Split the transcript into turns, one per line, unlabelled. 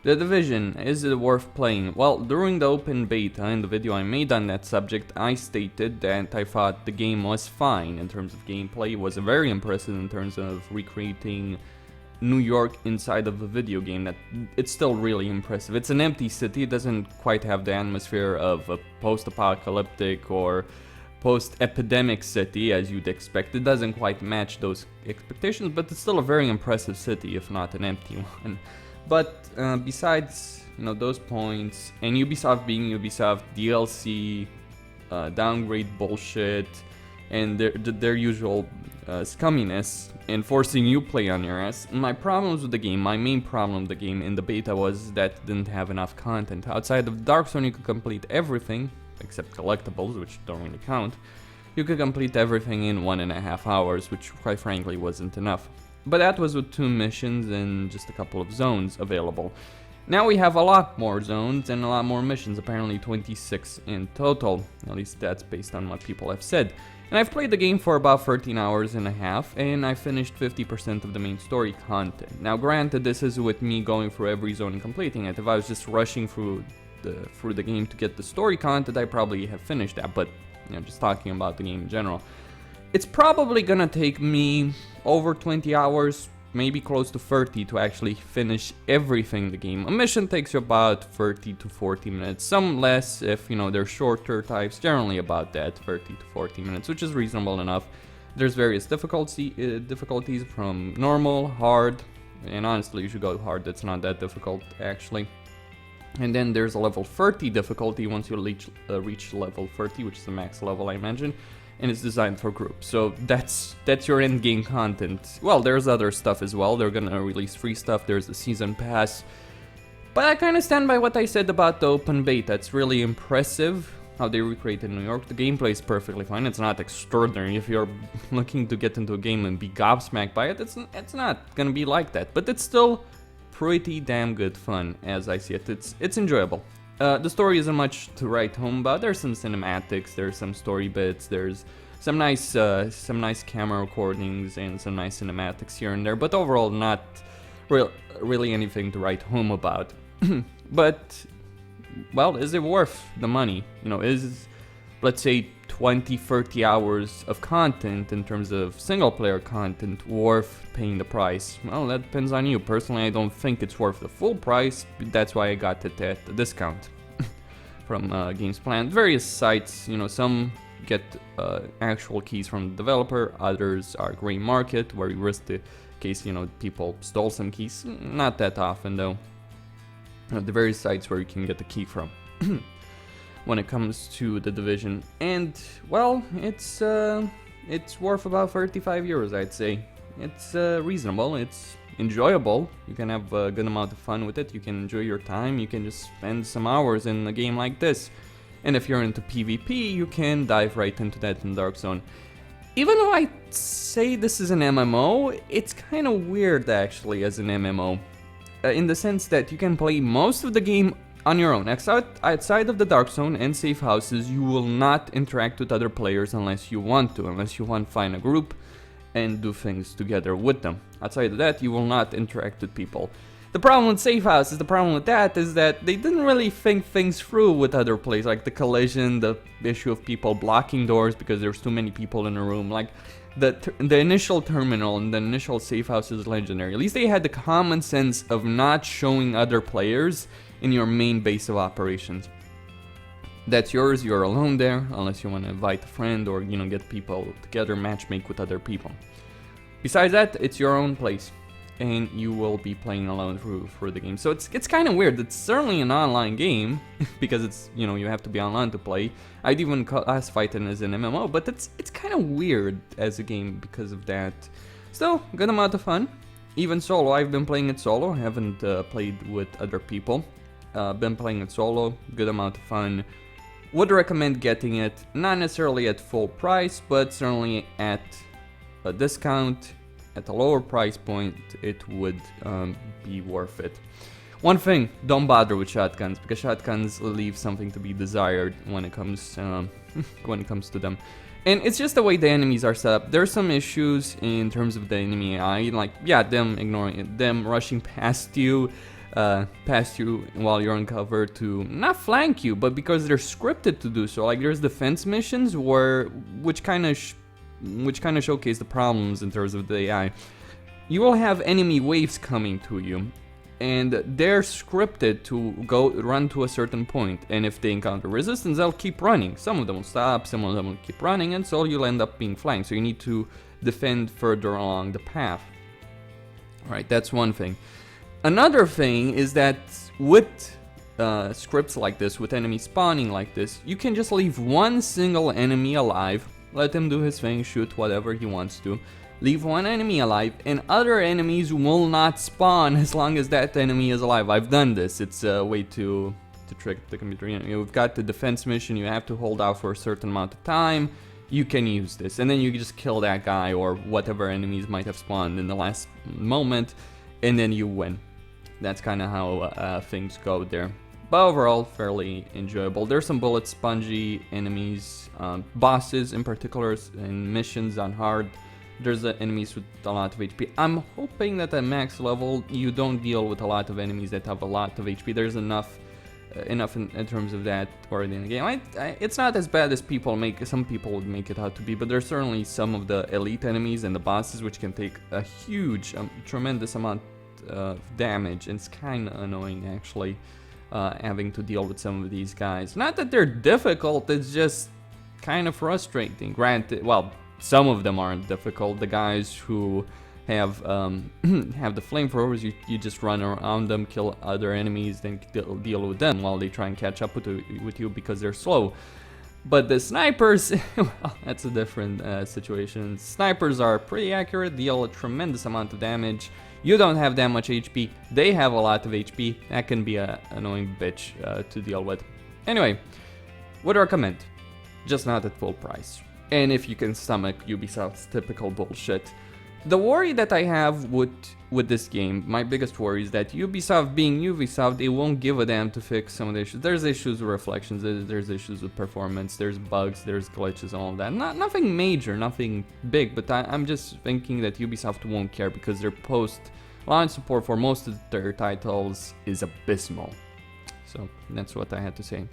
The Division, is it worth playing? Well, during the open beta, in the video I made on that subject, I stated that I thought the game was fine in terms of gameplay. It was very impressive in terms of recreating New York inside of a video game. That it's still really impressive. It's an empty city, it doesn't quite have the atmosphere of a post-apocalyptic or post-epidemic city as you'd expect. It doesn't quite match those expectations, but it's still a very impressive city, if not an empty one. But besides, those points, and Ubisoft being Ubisoft, DLC, downgrade bullshit, and their usual scumminess, and forcing you play on your ass. My problems with the game, my main problem with the game in the beta was that it didn't have enough content. Outside of Dark Zone, you could complete everything, except collectibles, which don't really count. You could complete everything in 1.5 hours, which quite frankly wasn't enough. But that was with 2 missions and just a couple of zones available. Now we have a lot more zones and a lot more missions, apparently 26 in total. At least that's based on what people have said. And I've played the game for about 13 hours and a half, and I finished 50% of the main story content. Now granted, this is with me going through every zone and completing it. If I was just rushing through the game to get the story content, I probably have finished that, but just talking about the game in general. It's probably gonna take me over 20 hours, maybe close to 30 to actually finish everything in the game. A mission takes you about 30 to 40 minutes, some less if they're shorter types, generally about that 30 to 40 minutes, which is reasonable enough. There's various difficulties from normal, hard, and honestly you should go hard, it's not that difficult actually. And then there's a level 30 difficulty once you reach level 30, which is the max level I mentioned. And it's designed for groups, so that's your end game content. Well, there's other stuff as well. They're gonna release free stuff. There's the season pass, but I kind of stand by what I said about the open beta. It's really impressive how they recreated New York. The gameplay is perfectly fine. It's not extraordinary. If you're looking to get into a game and be gobsmacked by it, it's not gonna be like that. But it's still pretty damn good fun, as I see it. It's enjoyable. The story isn't much to write home about. There's some cinematics, there's some story bits, there's some nice camera recordings and some nice cinematics here and there, but overall not really anything to write home about. But, well, is it worth the money? Is, let's say, 20-30 hours of content in terms of single player content worth paying the price? Well, that depends on you. Personally, I don't think it's worth the full price. That's why I got it at a discount from Games Plan. Various sites, some get actual keys from the developer, others are gray market where you risk the case people stole some keys. Not that often though. The various sites where you can get the key from. When it comes to the Division, and well, it's worth about 35 euros, I'd say. It's reasonable, it's enjoyable, you can have a good amount of fun with it, you can enjoy your time, you can just spend some hours in a game like this. And if you're into PvP, you can dive right into that in Dark Zone. Even though I say this is an MMO, it's kind of weird actually as an MMO. In the sense that you can play most of the game on your own. Outside of the Dark Zone and safe houses, you will not interact with other players unless you want to find a group and do things together with them. Outside of that, you will not interact with people. The problem with safe houses, the problem with that is that they didn't really think things through with other players, like the collision, the issue of people blocking doors because there's too many people in a room. Like the initial terminal and the initial safe house is legendary. At least they had the common sense of not showing other players in your main base of operations. That's yours, you're alone there, unless you want to invite a friend or, get people together, matchmake with other people. Besides that, it's your own place, and you will be playing alone through the game. So it's kind of weird. It's certainly an online game, because it's, you have to be online to play. I'd even classify it as an MMO, but it's kind of weird as a game because of that. Still, good amount of fun. Even solo, I've been playing it solo, haven't played with other people. Been playing it solo, good amount of fun. Would recommend getting it, not necessarily at full price, but certainly at a discount, at a lower price point, it would be worth it. One thing, don't bother with shotguns, because shotguns leave something to be desired when it comes to them. And it's just the way the enemies are set up. There's some issues in terms of the enemy AI, like, yeah, them ignoring it, them rushing past you, past you while you're on cover to not flank you, but because they're scripted to do so. Like there's defense missions which kind of showcase the problems in terms of the AI. You will have enemy waves coming to you, and they're scripted to run to a certain point, and if they encounter resistance, they'll keep running. Some of them will stop, some of them will keep running, and so you'll end up being flanked, so you need to defend further along the path. Alright, that's one thing. Another thing is that with scripts like this, with enemies spawning like this, you can just leave one single enemy alive, let him do his thing, shoot whatever he wants to, leave one enemy alive, and other enemies will not spawn as long as that enemy is alive. I've done this. It's a way to trick the computer. You've got the defense mission, you have to hold out for a certain amount of time. You can use this, and then you just kill that guy or whatever enemies might have spawned in the last moment, and then you win. That's kind of how things go there. But overall, fairly enjoyable. There's some bullet spongy enemies, bosses in particular, and missions on hard. There's enemies with a lot of HP. I'm hoping that at max level you don't deal with a lot of enemies that have a lot of HP. There's enough in terms of that already in the game. It's not as bad as some people would make it out to be, but there's certainly some of the elite enemies and the bosses which can take a huge, tremendous amount of damage, and it's kind of annoying actually having to deal with some of these guys. Not that they're difficult, it's just kind of frustrating. Granted, well, some of them aren't difficult. The guys who have have the flamethrowers, you just run around them, kill other enemies, then deal with them while they try and catch up with you because they're slow. But the snipers, well, that's a different situation. Snipers are pretty accurate, deal a tremendous amount of damage. You don't have that much HP, they have a lot of HP. That can be an annoying bitch to deal with. Anyway, would recommend, just not at full price. And if you can stomach Ubisoft's typical bullshit. The worry that I have with this game, my biggest worry, is that Ubisoft being Ubisoft, they won't give a damn to fix some of the issues. There's issues with reflections, there's issues with performance, there's bugs, there's glitches, all of that. Nothing major, nothing big, but I'm just thinking that Ubisoft won't care because their post-launch support for most of their titles is abysmal. So that's what I had to say.